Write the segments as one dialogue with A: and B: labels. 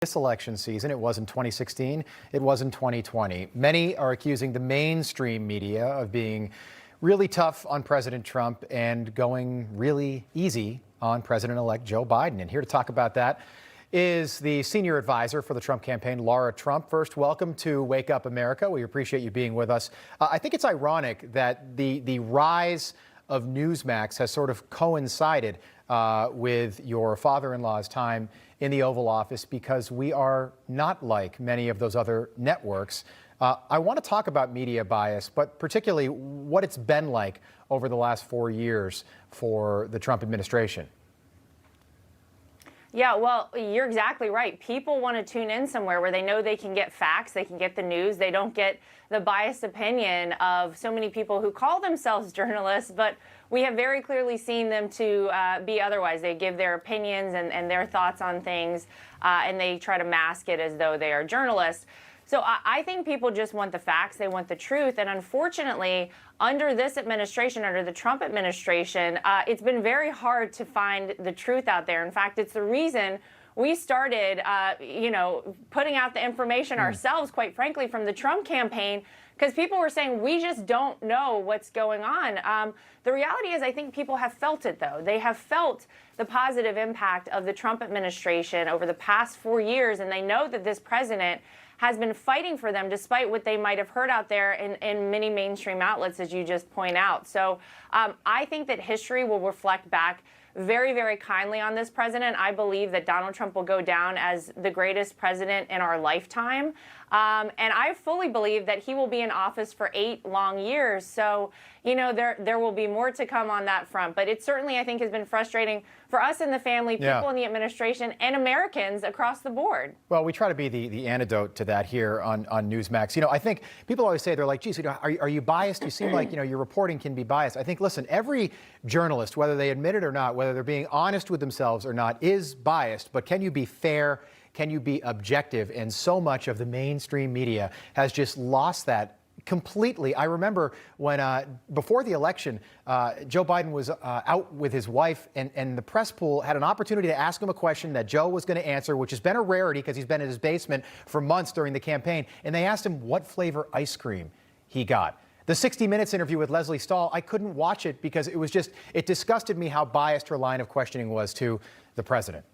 A: This election season, it was in 2016, it was in 2020. Many are accusing the mainstream media of being really tough on President Trump and going really easy on President-elect Joe Biden. And here to talk about that is the senior advisor for the Trump campaign, Lara Trump. First, welcome to Wake Up America. We appreciate you being with us. I think it's ironic that the rise of Newsmax has sort of coincided with your father-in-law's time in the Oval Office, because we are not like many of those other networks. I want to talk about media bias, but particularly what it's been like over the last 4 years for the Trump administration.
B: Yeah, well, you're exactly right. People want to tune in somewhere where they know they can get facts, they can get the news, they don't get the biased opinion of so many people who call themselves journalists, but we have very clearly seen them to be otherwise. They give their opinions and their thoughts on things, and they try to mask it as though they are journalists. So I think people just want the facts, they want the truth, and unfortunately, under this administration, under the Trump administration, it's been very hard to find the truth out there. In fact, it's the reason we started, putting out the information ourselves, quite frankly, from the Trump campaign, because people were saying, we just don't know what's going on. The reality is, I think people have felt it, though. They have felt the positive impact of the Trump administration over the past 4 years, and they know that this president has been fighting for them despite what they might have heard out there in many mainstream outlets, as you just point out. So I think that history will reflect back very, very kindly on this president. I believe that Donald Trump will go down as the greatest president in our lifetime. And I fully believe that he will be in office for 8 long years. So, there will be more to come on that front. But it certainly, I think, has been frustrating for us in the family, people in the administration, and Americans across the board.
A: Well, we try to be the antidote to that here on Newsmax. I think people always say, they're like, geez, are you biased? You seem like, your reporting can be biased. I think, listen, every journalist, whether they admit it or not, whether they're being honest with themselves or not, is biased. But can you be fair? Can you be objective? And so much of the mainstream media has just lost that completely. I remember when before the election, Joe Biden was out with his wife, and the press pool had an opportunity to ask him a question that Joe was going to answer, which has been a rarity because he's been in his basement for months during the campaign. And they asked him what flavor ice cream he got. The 60 Minutes interview with Leslie Stahl, I couldn't watch it because it disgusted me how biased her line of questioning was to the president.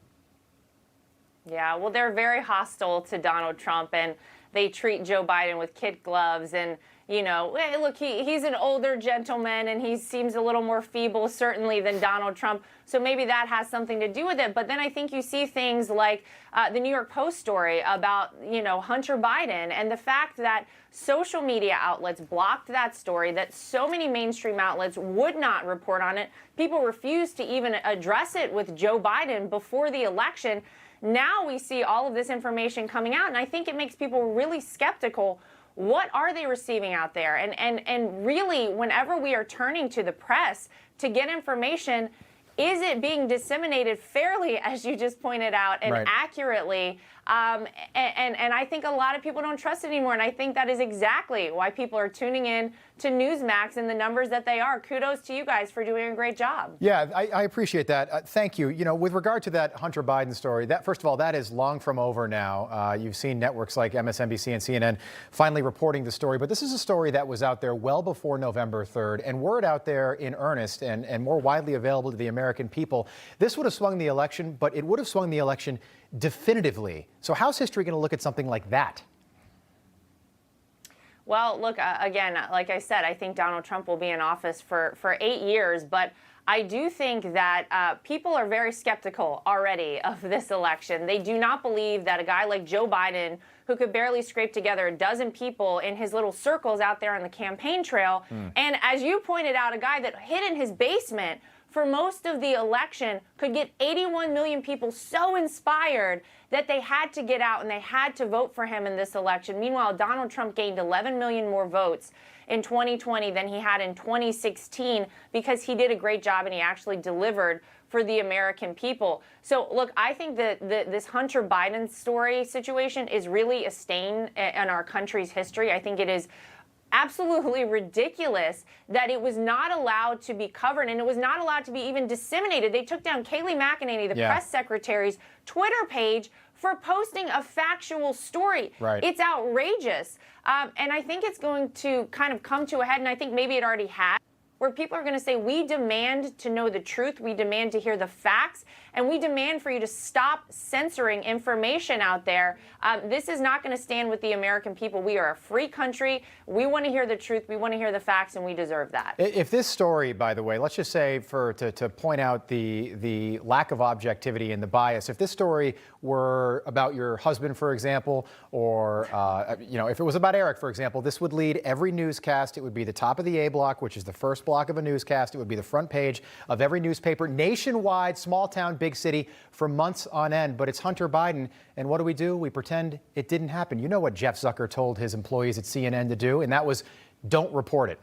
B: Yeah, well, they're very hostile to Donald Trump, and they treat Joe Biden with kid gloves. And, hey, look, he's an older gentleman, and he seems a little more feeble, certainly, than Donald Trump. So maybe that has something to do with it. But then I think you see things like the New York Post story about, Hunter Biden, and the fact that social media outlets blocked that story, that so many mainstream outlets would not report on it. People refused to even address it with Joe Biden before the election. Now we see all of this information coming out, and I think it makes people really skeptical. What are they receiving out there? And really, whenever we are turning to the press to get information, is it being disseminated fairly, as you just pointed out, and accurately? And I think a lot of people don't trust it anymore, and I think that is exactly why people are tuning in to Newsmax in the numbers that they are. Kudos to you guys for doing a great job.
A: Yeah, I appreciate that. Thank you. With regard to that Hunter Biden story, that first of all, that is long from over now. You've seen networks like MSNBC and CNN finally reporting the story, but this is a story that was out there well before November 3rd, and word out there in earnest and more widely available to the American people. This would have swung the election, but it would have swung the election definitively. So how's history going to look at something like that?
B: Well, look, again, like I said, I think Donald Trump will be in office for 8 years, but I do think that people are very skeptical already of this election. They do not believe that a guy like Joe Biden, who could barely scrape together a dozen people in his little circles out there on the campaign trail, and as you pointed out, a guy that hid in his basement for most of the election, could get 81 million people so inspired that they had to get out and they had to vote for him in this election. Meanwhile, Donald Trump gained 11 million more votes in 2020 than he had in 2016 because he did a great job and he actually delivered for the American people. So, look, I think that this Hunter Biden story situation is really a stain in our country's history. I think it is absolutely ridiculous that it was not allowed to be covered and it was not allowed to be even disseminated. They took down Kayleigh McEnany, the press secretary's Twitter page for posting a factual story.
A: Right.
B: It's outrageous. And I think it's going to kind of come to a head, and I think maybe it already has, where people are going to say, we demand to know the truth, we demand to hear the facts, and we demand for you to stop censoring information out there. This is not going to stand with the American people. We are a free country. We want to hear the truth. We want to hear the facts, and we deserve that.
A: If this story, by the way, let's just say to point out the lack of objectivity and the bias, if this story were about your husband, for example, or if it was about Eric, for example, this would lead every newscast. It would be the top of the A block, which is the first block of a newscast. It would be the front page of every newspaper, nationwide, small town, big city, for months on end. But it's Hunter Biden, and what do? We pretend it didn't happen. You know what Jeff Zucker told his employees at CNN to do, and that was, don't report it.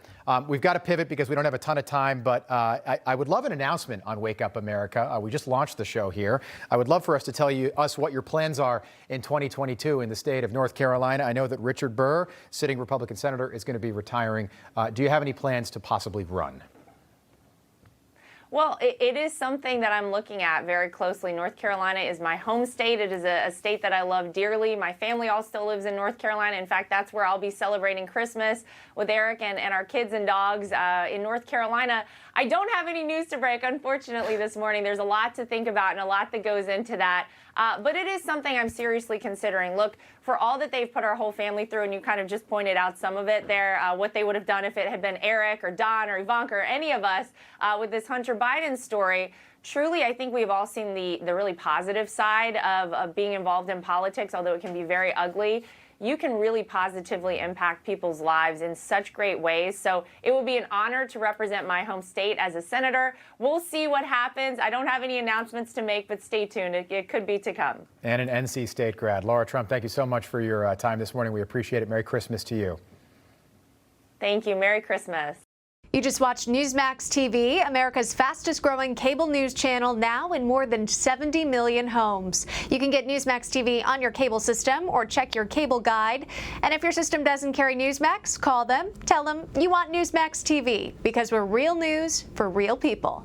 A: We've got to pivot because we don't have a ton of time, but I would love an announcement on Wake Up America. We just launched the show here. I would love for us to tell us what your plans are in 2022 in the state of North Carolina. I know that Richard Burr, sitting Republican senator, is going to be retiring. Do you have any plans to possibly run?
B: Well, it is something that I'm looking at very closely. North Carolina is my home state. It is a state that I love dearly. My family all still lives in North Carolina. In fact, that's where I'll be celebrating Christmas with Eric and our kids and dogs in North Carolina. I don't have any news to break, unfortunately, this morning. There's a lot to think about and a lot that goes into that. But it is something I'm seriously considering. Look, for all that they've put our whole family through, and you kind of just pointed out some of it there, what they would have done if it had been Eric or Don or Ivanka or any of us with this Hunter Biden story. Truly, I think we've all seen the really positive side of being involved in politics, although it can be very ugly. You can really positively impact people's lives in such great ways. So it will be an honor to represent my home state as a senator. We'll see what happens. I don't have any announcements to make, but stay tuned. It could be to come. And
A: an NC State grad. Lara Trump, thank you so much for your time this morning. We appreciate it. Merry Christmas to you.
B: Thank you. Merry Christmas.
C: You just watched Newsmax TV, America's fastest growing cable news channel, now in more than 70 million homes. You can get Newsmax TV on your cable system or check your cable guide. And if your system doesn't carry Newsmax, call them, tell them you want Newsmax TV, because we're real news for real people.